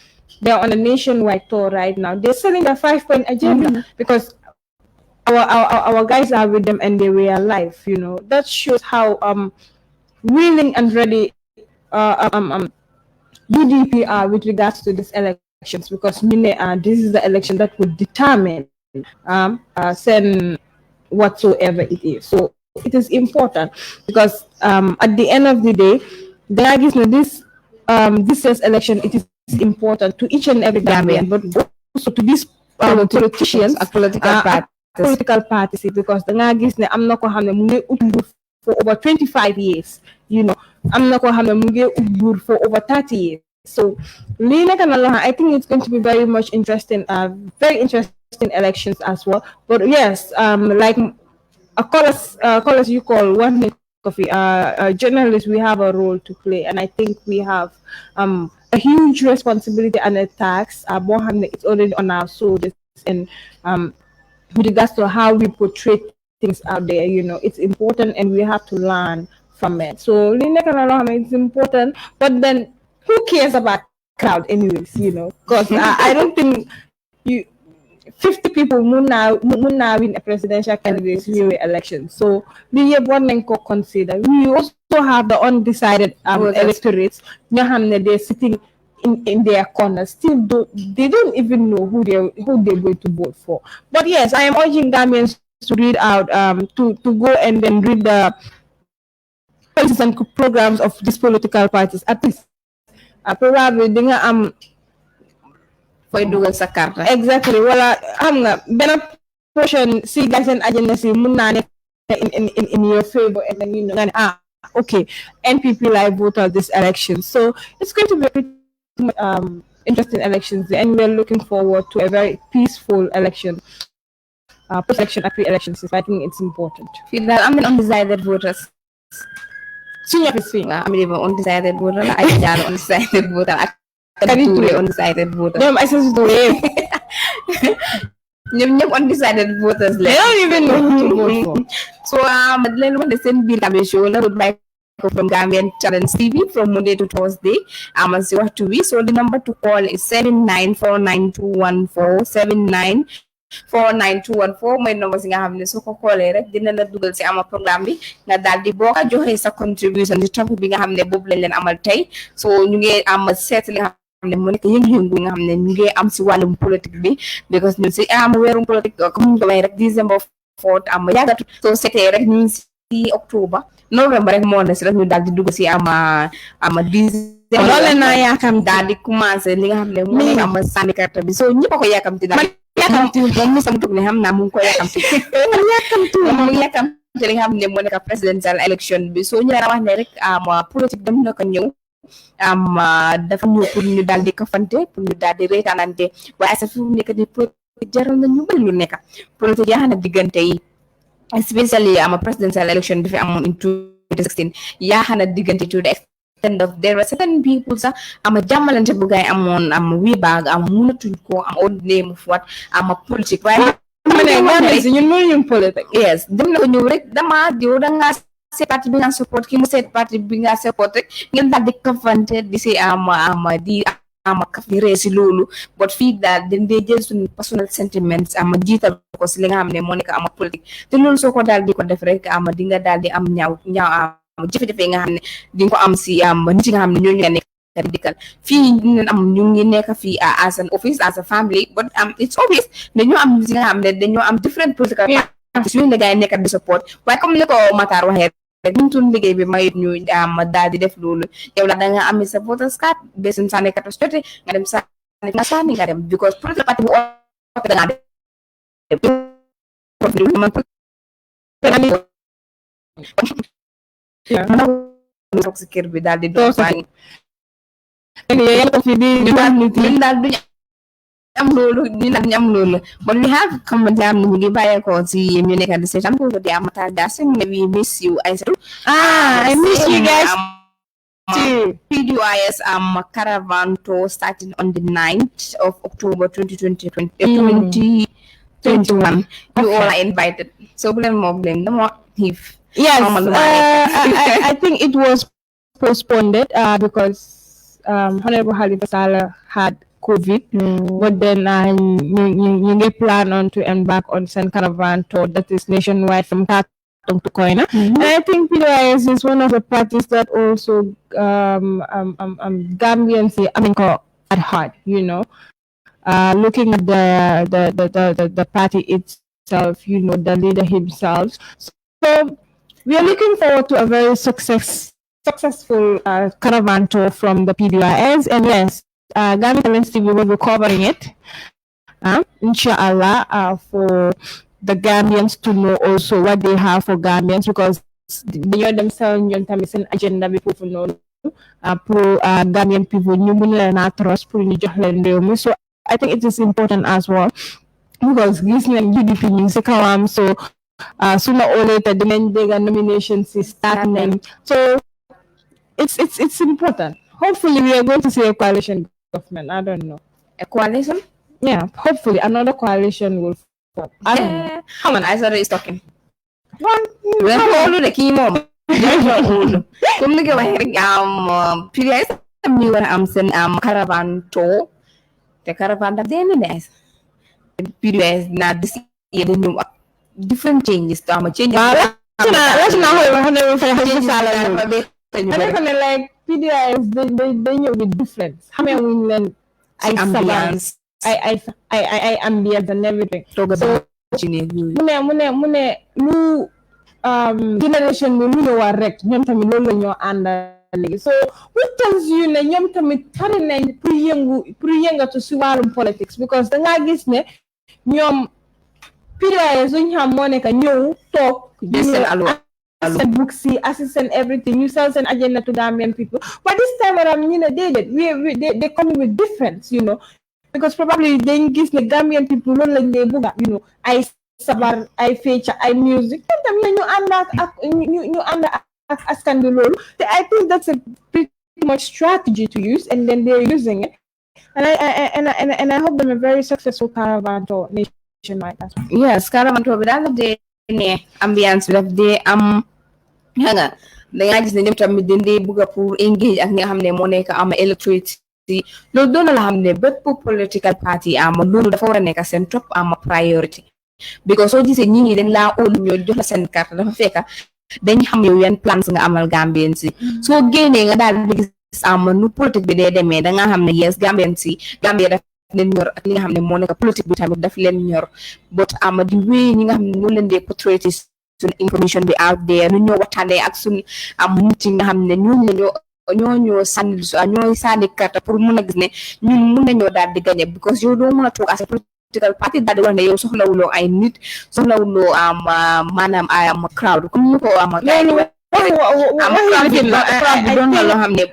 They're on a nationwide tour right now. They're selling the 5-point agenda because our guys are with them and they were alive, you know. That shows how willing and ready UDP are with regards to this elections, because this is the election that would determine send whatsoever it is. So it is important because at the end of the day, this year's election, it is important to each and every Gambian, but also to these politicians, political parties, because the Nagis I'm not going for over 25 years, you know. I'm not going to for over 30 years. So I think it's going to be very much interesting, very interesting elections as well. But yes, like callers you call one coffee, journalists, we have a role to play, and I think we have a huge responsibility and a tax. It's already on our shoulders, and with regards to how we portray things out there, you know, it's important, and we have to learn from it. So it's important, but then who cares about crowd anyways, you know, because I don't think 50 people win a presidential candidate's election. So we consider. We also have the undecided electorates. They're sitting in their corners. Still, they don't even know who they're going to vote for. But yes, I am urging Gambians to read out, to go and then read the policies and programs of these political parties. At least, probably for dugal sa carte. Exactly. Wala benn portion see guys and agency in your favor, and then you know okay, NPP live vote on this election. So it's going to be pretty interesting elections, and we're looking forward to a very peaceful election. Post-election and pre-elections. I think it's important. I'm an undecided voters. I'm an undecided voter. I am undecided voter. Undecided voters. Undecided voters. They don't even know who to vote for. So Madeleine want to send Bill Kabeshola would like from Gambian Talents TV from Monday to Thursday. So the number to call is 79492147 794921 mooy number si nga xam ne su ko xoolee rek dina la dugal si ama programme bi nga daal di boo ko joxee sa contribution ci topic bi nga xam ne boobu lañ leen amal tey. So ñu ngi am seet li nga xam ne mu nekk yëngu-yëngu nga xam ne ñu ngi am si wàllum politique bi, because ñun si am weerum politique comme ñu ko may rek December 4 am yàggatu soo seetee rek ñu October November rek moo des rek ñu daal di dugg si ama December loole naa yaakam daal di commencé li nga xam ne moo nekk ama sànni carte bi so ñëpp a ko yàkkamti daal yàkkamti moom mi sama tug ne xam naa mu ngi ko yàkkamti mu ngi yàkkamti li nga xam ne moo nekk presidential election bi so ñu la wax ne rek ama politique dem na ko ñëw dafa ñëw pour ñu daal di kafante pour ñu daal di reetaanante waaye sa fi mu nekk di politique jaral na ñu bëri lu nekk politique yaa xam ne diggante yi especially presidential election bi fi amoon in 2016 yaa xam ne diggante to the extent of there were certain people sax jàmmalante bu gaay amoon wii baag mënatuñ ko old name of what politique waaye ñun mënuñu politique yes dem na ko ñëw rek dama diw da nga seet parti bi nga support ki mu seet parti bi nga support rek ngeen daal di kafante di si di kaf di ree si loolu but fii daal dañ dee jël suñu personal sentiments jiital ko si li nga xam ne moo nekk politique te loolu soo ko daal di ko def rek di nga daal di am ñaaw jafe-jafe yi nga xam ne di nga ko am si nit yi nga xam ne ñooñu nga nekk di dikkal fii ñu ngi nekk fii as an office as a family but it's obvious dañoo am nit yi nga xam ne dañoo am different political parties yooyu la gars yi nekk di support waaye comme ni ko Matar waxee rek ñun suñu liggéey bi mayut ñu daal di def loolu yow la da nga am sa voters card ba suñu sànni carte jotee nga dem sànni nga dem because political party bu oote da ngaa dem toog si kër bi daal di doon ñun daal duñu am loolu but we have comment am ñu ngi bàyyeekoo si ñu nekk di seetaan ko di Matar Darcy we miss you Aïssatou I miss you guys too. PDOIS caravan tour starting on the 9th of October 2021 you all are invited so blame the more if yes I think it was postponed because Honorable Halifa Sallah had COVID, but then you plan on to embark on Sen Caravan tour that is nationwide from Katong to Koina. And I think PDOIS is one of the parties that also Gambians at heart, looking at the party itself, the leader himself. So we are looking forward to a very successful caravan tour from the PDOIS, and yes, Gambian Talents TV will be covering it, inshallah, for the Gambians to know also what they have for Gambians, because they themselves an agenda before for know pro Gambian people trust so I think it is important as well because listening UDP music so sooner or later the nominations is starting, so it's important. Hopefully we are going to see a coalition government. I don't know. A coalition? Yeah, hopefully another coalition will form. I don't know. Come on, I started talking. The key mom. Come to go ahead. PDS caravan tour. The caravan that they need. PDS not this year the new different changes. Changes. Like PDIS, they know the difference. How many women ambience, I ambience and everything. So, generation we know are wrecked. Nyom tami lolo nyo anda lagi. So, what tells you na nyom tami tari na priyenga to siwarum politics because the ngagis ne nyom PDIS unya moneka nyo talk. Assistant booksy, assistant everything. You sell an agenda to Gambian people. But this time around, they come with difference, because probably they give the Gambian people like they I sabar, I feature, I music. You under a scandal. I think that's a pretty much strategy to use, and then they're using it. And I hope them a very successful caravan tour nationwide. Yes, caravan tour without the ambiance with the nga nga gis ne ñoom tamit dañ dee bëgg pour engage ak ñi nga xam ne moo nekk electorate loolu doon la xam ne bépp political party loolu dafa war a nekk seen top priority because soo gisee ñi dañ laa óolu ñoo jox la seen carte dafa fekk dañ xam yow yan plans nga amal Gambien si soo génnee nga daal di gis nu politique bi dee demee da nga xam ne yes Gambien si Gambia daf leen ñor ak li nga xam ne moo nekk politique bi tamit daf leen ñor but di wéy ñi nga xam ne noonu leen dee portrait suñ information bi out there nu ñoo waxtaanee ak suñ nit yi nga xam ne ñoo sànni carte pour mun a gis ne ñun mun nañoo daal di gagné because yow doo mun a toog as a political party daal di wax ne yow soxlawuloo ay nit soxlawuloo maanaam crowd comme ñu ko crowd bi doon na loo xam ne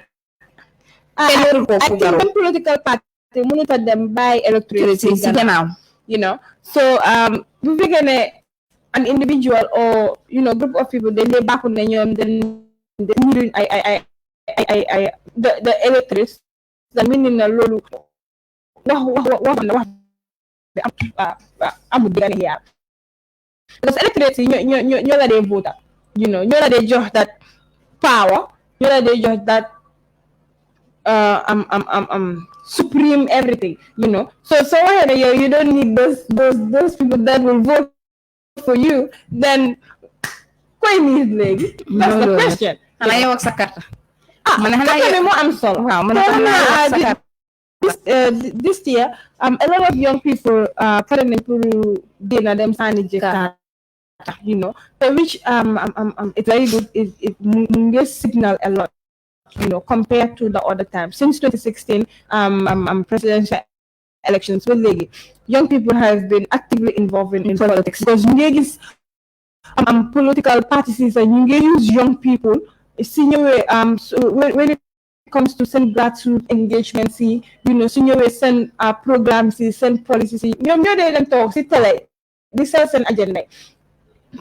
I political party mënut a dem bàyyi electorate si gannaaw so bu fekkee ne an individual or group of people dañ dee bàkku ne ñoom dañ ñuruñ ay the electorate da meaning na loolu wax bi amul diggante yaa parce que electorate yi ñoo la dee vote ñoo la dee jox that power ñoo la dee jox that supreme everything so waxee ne yow you don't need those people that will vote for you then koy need léegi that's the question xanaa yow ak sa carte moo am solo this year a lot of young people pare nañ pour dina dem sànni ji carte which it's very good it ngi signal a lot compared to the other time. Since 2016 presidential elections with Legi, young people have been actively involved in politics because political parties and you use young people senior so when it comes to send grassroots engagement senior send programs send policies ñoo dee dem toog si télé di send agenda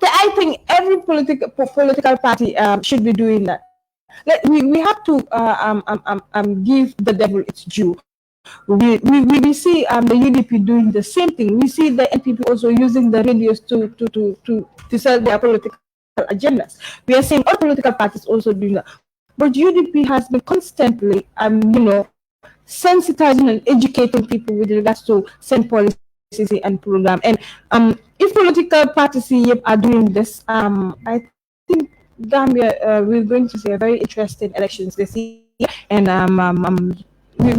I think every political party should be doing that. We have to give the devil its due. We see the UDP doing the same thing. We see the NPP also using the radios to sell their political agendas. We are seeing all political parties also doing that. But UDP has been constantly, sensitizing and educating people with regards to send policies and program. And if political parties are doing this, I think Gambia, we're going to see a very interesting elections this year, and we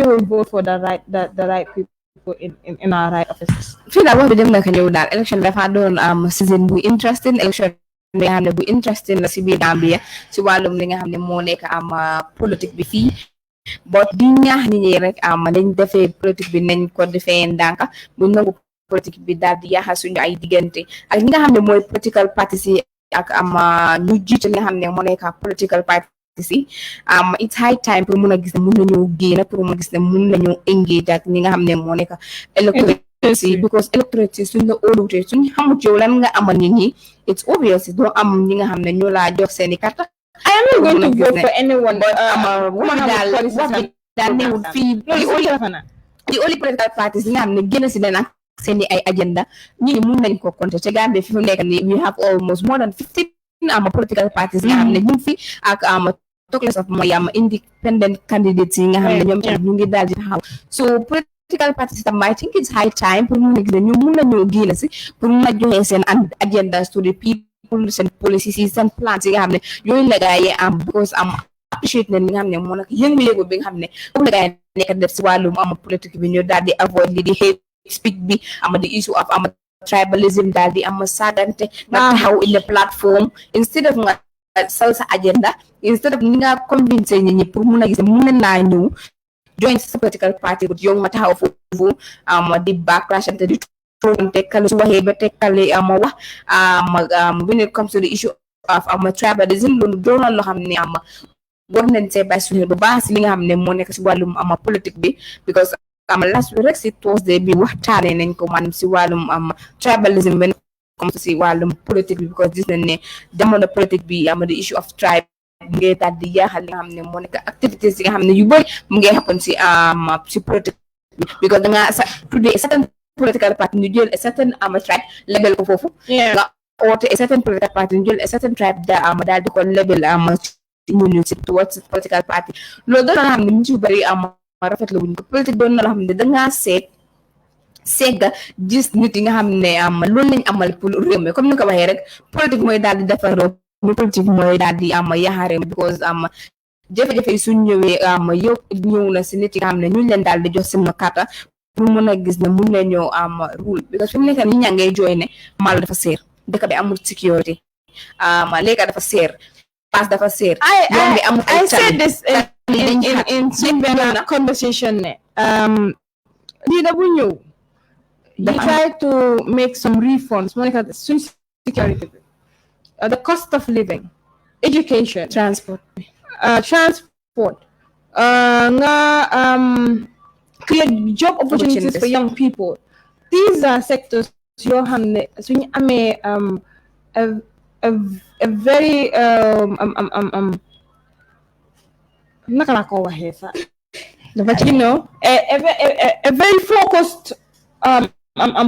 will vote for the right people in our right offices. Fii daal wax bi dem na ko ñëw daal election dafa doon season bu interesting election bi nga xam ne bu interesting la si biir Gambia si wàllum li nga xam ne moo nekk politique bi fii but di ñaax nit ñi rek dañ defee politique bi nañ ko defee ndànka bu nangu politique bi daal di yaaxa suñu ay diggante ak ñi nga xam ne mooy political parties yi ak ñu jiite li nga xam ne moo nekk political parties yi it's high time pour mun a gis ne mun nañoo génn pour mun a gis ne mun nañoo engage ak ñi nga xam ne moo nekk electorate because electorate suñ la óolute suñ xamut yow lan nga amal nit ñi it's obvious doo am ñi nga xam ne ñoo laa jox seeni carte. I am not going to vote for anyone but daal newul fii the only political parties yi nga xam ne génn si leen ak seeni ay agenda ñi mun nañ ko compter te Gambie fi mu nekk ni we have almost more than 15 political parties nga xam ne ñu fi ak talkless of mooy independent candidates yi nga xam ne ñoom tamit ñu ngi daal di taxaw so political parties tam I think it's high time pour mun a gis ne ñu mun nañoo génn si pour mun a joxe seen agendas to the people seen policies yi seen plans yi nga xam ne yooyu la gaa yi because appreciate ne li nga xam ne moo nag yëngu-yëngu bi nga xam ne boobu la gaa yi nekk def si wàllum politique bi ñu daal di avoid li di hate speak bi the issue of tribalism daal di sagante nga taxaw in the platform instead of nga sal sa agenda instead of nga convince nit ñi pour mun a gis mun naa ñëw join sa political party but yow nga taxaw foofu di backlash ante di tronte kale su waxee ba tekkale wax when it comes to the issue of tribalism loolu doon loo xam ne war nañ see bàyyi suñu bu baax si li nga xam ne moo nekk si wàllum politique bi because last week rek si Thursday bi waxtaanee nañ ko maanaam si wàllum tribalism benn comme si wàllum politique bi because gis nañ ne jamono politique bi the issue of tribe mu ngi daal di yaaxal li nga xam ne moo nekk activités yi nga xam ne yu bëri mu ngi happen si politique bi because da nga tuddee certain political party ñu jël certain tribe label ko foofu nga oote certain political party ñu jël certain tribe daal di ko label ñu si towards political party loolu doon na xam ne ñu ci bëri rafetlu wuñ ko politique doon na la xam ne dangaa seega gis nit yi nga xam ne loolu lañ amal pour réew mi comme ni ko waxee rek politique mooy daal di defar réew mi politique mooy daal di yaxaare because jafe-jafe yi suñ ñëwee yow ñëw na si nit yi nga xam ne ñu leen daal di jox seen carte pour mën a gis ne mun nañoo rule because fi mu nekk nii ñaa ngay jooy ne maalo dafa seer dëkk bi amul security léegi dafa seer pass dafa seer I said this in some conversation ne leader bu ñëw they try to make some reforms Monica suñ security the cost of living education transport create job opportunities for young people. These are sectors yoo xam ne suñu amee a very naka laa ko waxee sax you know a very focused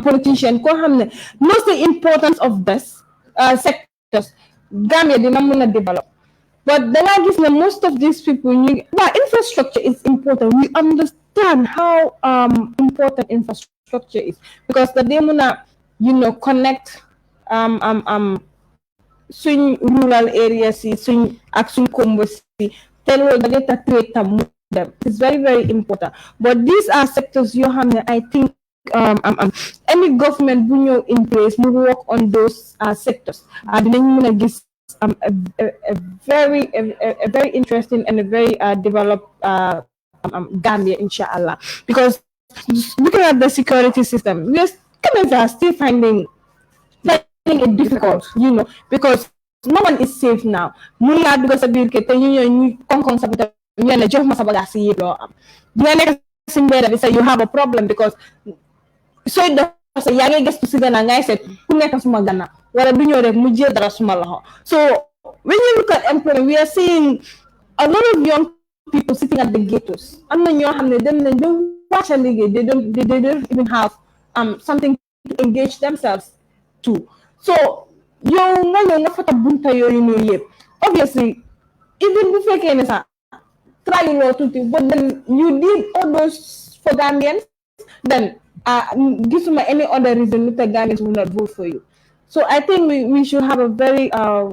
politician koo xam ne knows the importance of this sectors Gambia dina mën a develop. But then I guess most of these people, infrastructure is important. We understand how important infrastructure is because the demona, connect swing rural areas, swing action combos, tell all the data create them. It's very, very important. But these are sectors I think any government bunyo in place will work on those sectors. A very interesting and a very developed Gambia, inshallah. Because looking at the security system, we are still finding it difficult, because no one is safe now. You have a problem because so the young gets to see the Nangai said, so when you look at employment, we are seeing a lot of young people sitting at the ghettos. They don't watch a league. They don't even have something to engage themselves to. So obviously, even before Kenesa, try but then you did all those for Gambians, then give me any other reason that the Gambians will not vote for you. So I think we should have a very a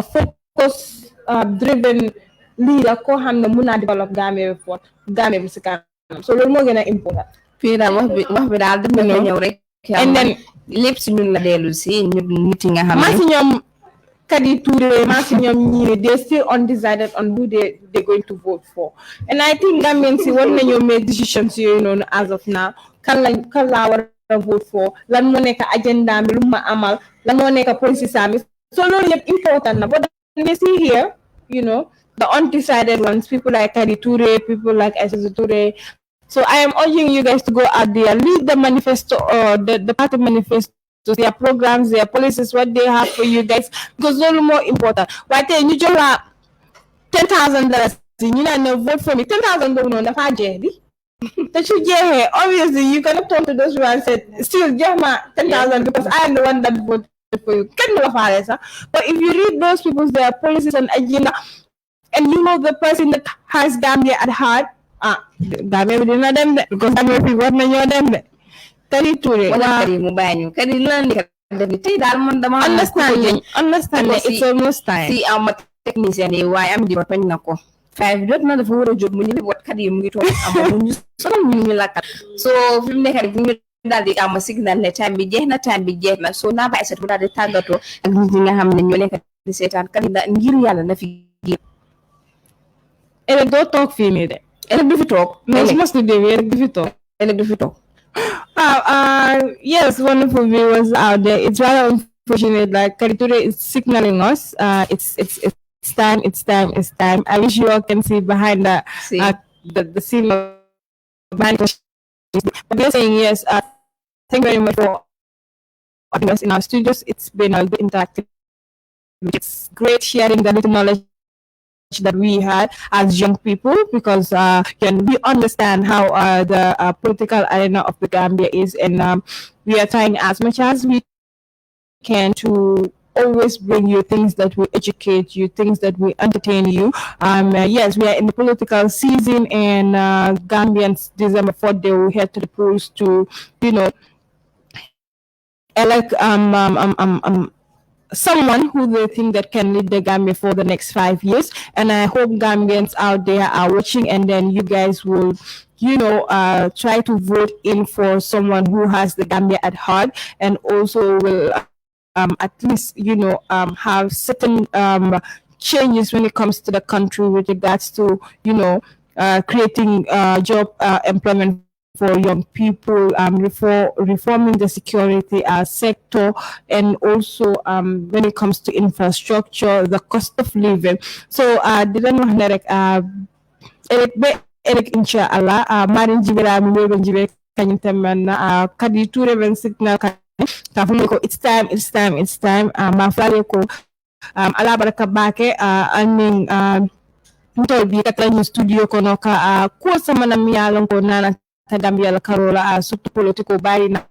focus driven leader ko xamne mëna develop Gambia for Gambia bi ci kanam. So loolu mo gëna important. Fi da wax bi daal def na ñëw rek. And then lepp ci ñun la delu ci ñu nit nga xamne ma ci ñom Kadi Touré ma ci ñom ñi they still undecided on who they're going to vote for. And I think Gambians war nañu make decisions as of now. Kan la war vote for lan mo nek agenda bi lu ma amal lan mo nek policy sami so lolu yep important na but we see here the undecided ones, people like Kadi Touré, people like Aissatou Touré. So I am urging you guys to go out there, read the manifesto or the party manifesto, their programs, their policies, what they have for you guys, because it's more important. Why tell you $10,000 you know vote for me $10,000 no obviously you cannot turn to those people and say still give me $10,000 because I am the one that voted for you. But if you read those people's their policies and agenda and you know the person that has Gambia at heart, Gambia will not them because Gambia people not them. Kadi Touré understand it's almost time. See I'm a technician why I'm the open nako 5 jot na dafa wara job mu ñu wat Kadi mu ngi tok am ñu sonal ñu la kat so fi mu nekk rek ñu dal di am signal ne time bi jeex na so na bay set bu dal di tagato ak nit ñi nga xam ne ñoo nekk di seetaan Kadi ngir yàlla na fi ele do tok fi mi de ele du fi tok mais je must de rek du fi tok ele du fi tok yes, wonderful viewers out there. It's rather unfortunate that Kadi Touré is signaling us. It's time. I wish you all can see behind the scene behind the but they're saying yes. Thank you very much for having us in our studios. It's been a good interactive. It's great sharing the little knowledge that we had as young people because we understand how the political arena of the Gambia is, and we are trying as much as we can to always bring you things that will educate you, things that will entertain you. Yes, we are in the political season, and Gambians December 4th they will head to the polls to elect someone who they think that can lead the Gambia for the next 5 years. And I hope Gambians out there are watching, and then you guys will try to vote in for someone who has the Gambia at heart and also will at least, have certain changes when it comes to the country with regards to, creating job employment for young people, reforming the security sector, and also when it comes to infrastructure, the cost of living. So, didn't Eric inshallah marin jibira mi be jibe kanyum tamanna kadi toure ben signal ka ko it's time ma flale ko ala baraka bake anin mutol bi kata ni studio kono ka ko sama na mi yalon ko nana ta Gambia la karola surtout politiko bari na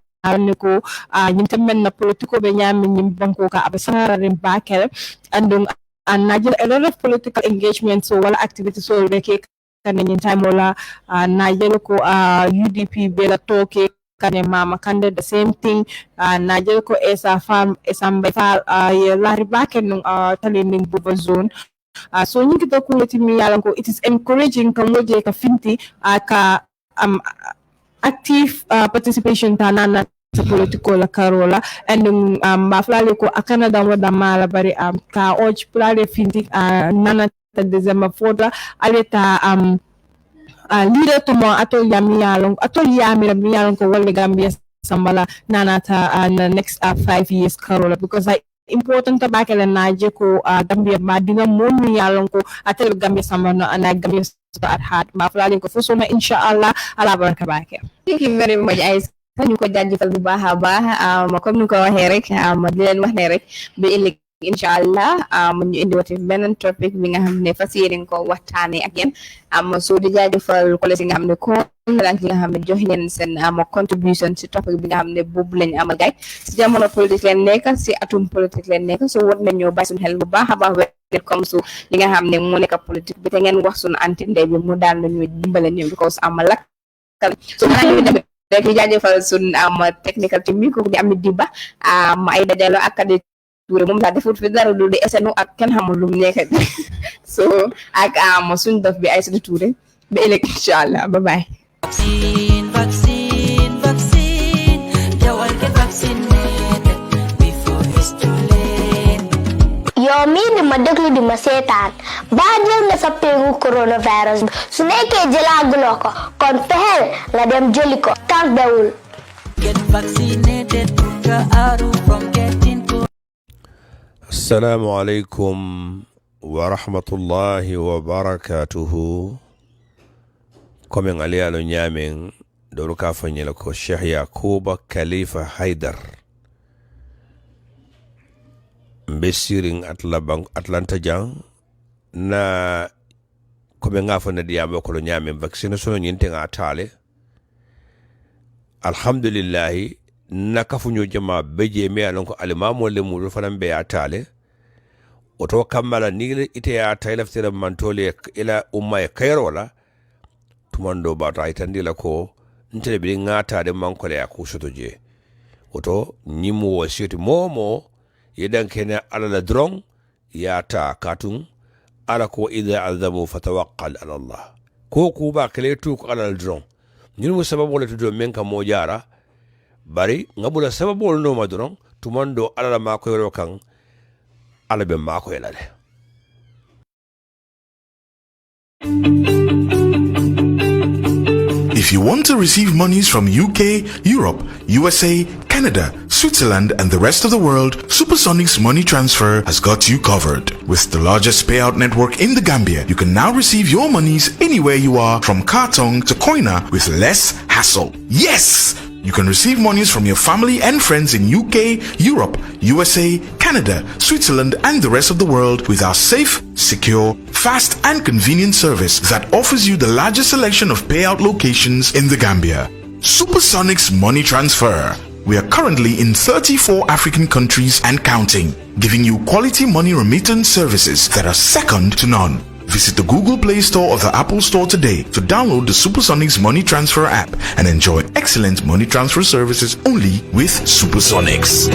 ko nyim tamen na politiko be nyam nyim banko ka abasara rim bakel andung and Nigeria a lot of political engagement so wala activities so reke kanen time wala Nigeria ko UDP bela toke kane mama kande the same thing Nigeria ko esa farm esambe fa la ribake nung talending buba zone so nyiki to kuleti mi yalan ko it is encouraging kamoje ka finti ka active participation tanana sa politiko la karola and maflale ko akana dawo da mala bari ka oj plale finti nana ta dezema foda aleta leader to mo ato yamiyalong ko wale Gambia sambala nana ta the next 5 years karola because important ta bakela naje ko Gambia madina moni yalong ko atel Gambia sambana ana Gambia at heart maflale ko fusuma inshallah ala baraka bake. Thank you very much guys. Ñu ko jaajëfal bu baax a baax comme ni ko waxee rek di leen wax ne rek ba ëllëg inshallah ñu indiwati beneen topic bi nga xam ne fas yéene ko waxtaanee ak yéen so di jaajëfal collègue yi nga xam ne ko la nga xam ne jox leen seen contribution si topic bi nga xam ne boobu lañ amal gaay si jamono politique leen nekk si atum politique leen nekk so war nañoo bàyyi suñu xel bu baax a baax comme so li nga xam ne moo nekk politique bi te ngeen wax suñu anti ndey bi mu daal nañu dimbale ñu because amalak so rek di jaajëfal sun technical team bi ko di am Diba ay dajalo ak Kadi Touré moom daa defut fi dara lu di SNU ak kenn xamul lu mu nekk so ak sun dof bi ay Sidi Touré ba ëllëg inshallah bye bye. Vaccine jawal ke vaccinated before it's too late. Yow mii di ma déglu di ma seetaan baa jël nga sa péngu coronavirus su nekkee jëlaaguloo ko kon fexeel nga dem jëli ko tardewul. Get vaccinated to aaru from getting COVID. Assalamu alaikum wa rahmatullahi wa barakatuhu. Komen aliyalo nyamin dolu ka fanyela ko Sheikh Yakuba Khalifa Haidar mbesiring Atlanta jang na komen nga fana diyambo ko nyamin vaccination nyinte nga tale alhamdulillah nakafunyo jama beje me alon ko alimamo le mu fana be atale oto kammala ni ite ya taylaftira mantole ila umma kayrola tumando bata itandila ko ntele bi ngata de mankole ya kusotoje oto nyimu wasiyoti momo yedan kene ala la drong yata katun ala ko idha azamu fatawakkal ala Allah ko ku ba kale tu ko ala la drong nyinu sababu le tudo menka mojara bari ngabula sababu no madron tumando ala ma ko yoro kan ala be ma ko yelale. If you want to receive monies from UK, Europe, USA, Canada, Switzerland, and the rest of the world, Supersonics Money Transfer has got you covered. With the largest payout network in the Gambia, you can now receive your monies anywhere you are, from Kartong to Koina, with less hassle. Yes! You can receive monies from your family and friends in UK, Europe, USA, Canada, Switzerland, and the rest of the world with our safe, secure, fast, and convenient service that offers you the largest selection of payout locations in the Gambia. Supersonics Money Transfer. We are currently in 34 African countries and counting, giving you quality money remittance services that are second to none. Visit the Google Play Store or the Apple Store today to download the Supersonics Money Transfer app and enjoy excellent money transfer services only with Supersonics.